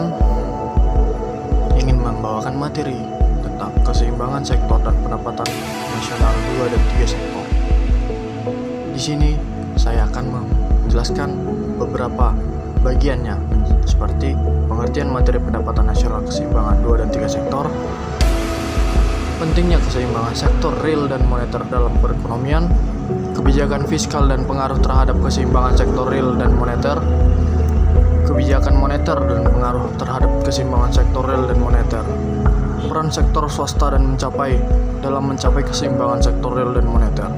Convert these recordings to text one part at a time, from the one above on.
Perkenalkan, ingin membawakan materi tentang keseimbangan sektor dan pendapatan nasional 2 dan 3 sektor. Di sini saya akan menjelaskan beberapa bagiannya seperti pengertian materi pendapatan nasional keseimbangan 2 dan 3 sektor, pentingnya keseimbangan sektor real dan moneter dalam perekonomian, kebijakan fiskal dan pengaruh terhadap keseimbangan sektor real dan moneter, kebijakan moneter dan pengaruh terhadap keseimbangan sektor real dan moneter, peran sektor swasta dan dalam mencapai keseimbangan sektor real dan moneter,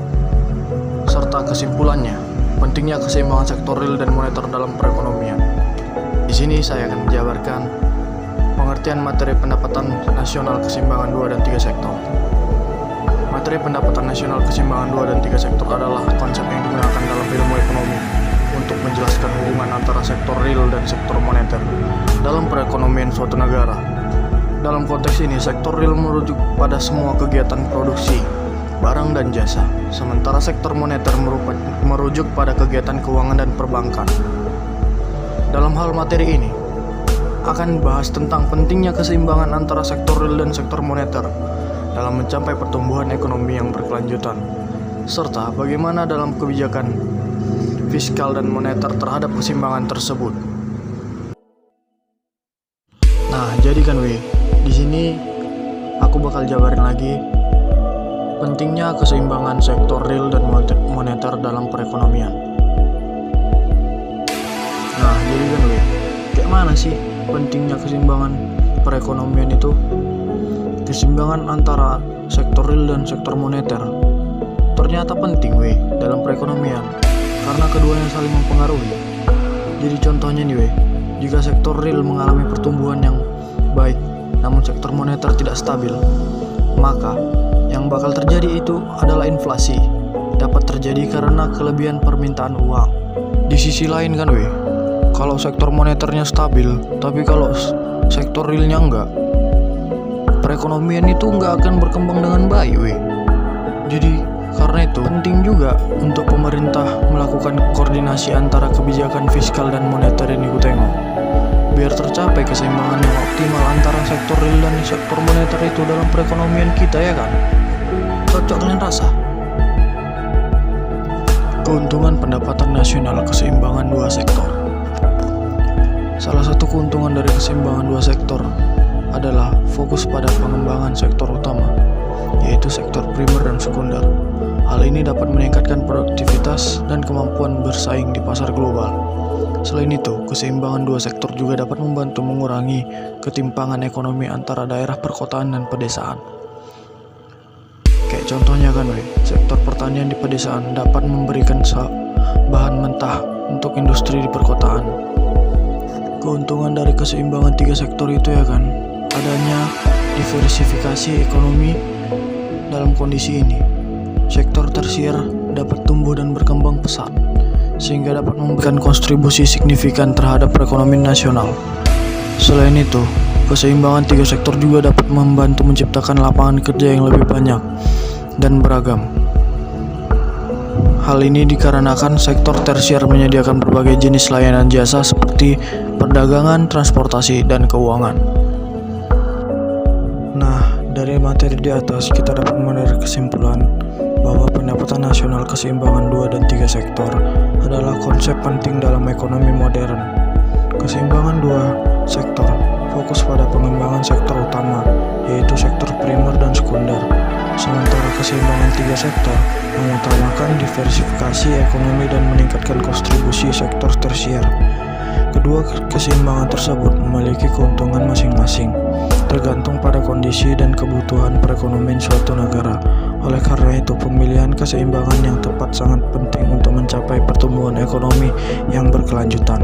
serta kesimpulannya, pentingnya keseimbangan sektor real dan moneter dalam perekonomian. Di sini saya akan menjabarkan pengertian materi pendapatan nasional keseimbangan 2 dan 3 sektor. Materi pendapatan nasional keseimbangan 2 dan 3 sektor adalah konsep yang digunakan dalam ilmu ekonomi untuk menjelaskan hubungan antara sektor real dan sektor moneter dalam perekonomian suatu negara. Dalam konteks ini, sektor real merujuk pada semua kegiatan produksi, barang dan jasa, sementara sektor moneter merujuk pada kegiatan keuangan dan perbankan. Dalam hal materi ini, akan bahas tentang pentingnya keseimbangan antara sektor real dan sektor moneter dalam mencapai pertumbuhan ekonomi yang berkelanjutan, serta bagaimana dalam kebijakan fiskal dan moneter terhadap keseimbangan tersebut. Nah, jadi kan di sini aku bakal jabarin lagi pentingnya keseimbangan sektor real dan moneter dalam perekonomian. Nah, jadi kan kayak mana sih pentingnya keseimbangan perekonomian itu? Keseimbangan antara sektor real dan sektor moneter ternyata penting dalam perekonomian karena keduanya saling mempengaruhi. Jadi contohnya nih jika sektor real mengalami pertumbuhan yang baik namun sektor moneter tidak stabil, maka yang bakal terjadi itu adalah inflasi. Dapat terjadi karena kelebihan permintaan uang. Di sisi lain kan kalau sektor moneternya stabil tapi kalau sektor realnya enggak, perekonomian itu enggak akan berkembang dengan baik Jadi karena itu penting juga untuk pemerintah melakukan koordinasi antara kebijakan fiskal dan moneter ini tengok, biar tercapai keseimbangan yang optimal antara sektor real dan sektor moneter itu dalam perekonomian kita, ya kan? Cocok kalian rasa? Keuntungan pendapatan nasional keseimbangan 2 sektor. Salah satu keuntungan dari keseimbangan 2 sektor adalah fokus pada pengembangan sektor utama, yaitu sektor primer dan sekunder. Hal ini dapat meningkatkan produktivitas dan kemampuan bersaing di pasar global. Selain itu, keseimbangan 2 sektor juga dapat membantu mengurangi ketimpangan ekonomi antara daerah perkotaan dan pedesaan. Kayak contohnya kan sektor pertanian di pedesaan dapat memberikan bahan mentah untuk industri di perkotaan. Keuntungan dari keseimbangan 3 sektor itu ya kan, adanya diversifikasi ekonomi. Dalam kondisi ini, sektor tersier dapat tumbuh dan berkembang pesat, sehingga dapat memberikan kontribusi signifikan terhadap perekonomian nasional. Selain itu, keseimbangan 3 sektor juga dapat membantu menciptakan lapangan kerja yang lebih banyak dan beragam. Hal ini dikarenakan sektor tersier menyediakan berbagai jenis layanan jasa seperti perdagangan, transportasi, dan keuangan. Nah, dari materi di atas kita dapat menarik kesimpulan bahwa pendapatan nasional keseimbangan 2 dan 3 sektor adalah konsep penting dalam ekonomi modern. Keseimbangan 2 sektor fokus pada pengembangan sektor utama, yaitu sektor primer dan sekunder. Sementara keseimbangan 3 sektor mengutamakan diversifikasi ekonomi dan meningkatkan kontribusi sektor tersier. Kedua keseimbangan tersebut memiliki keuntungan masing-masing, tergantung pada kondisi dan kebutuhan perekonomian suatu negara. Oleh karena itu, pemilihan keseimbangan yang tepat sangat penting untuk mencapai pertumbuhan ekonomi yang berkelanjutan.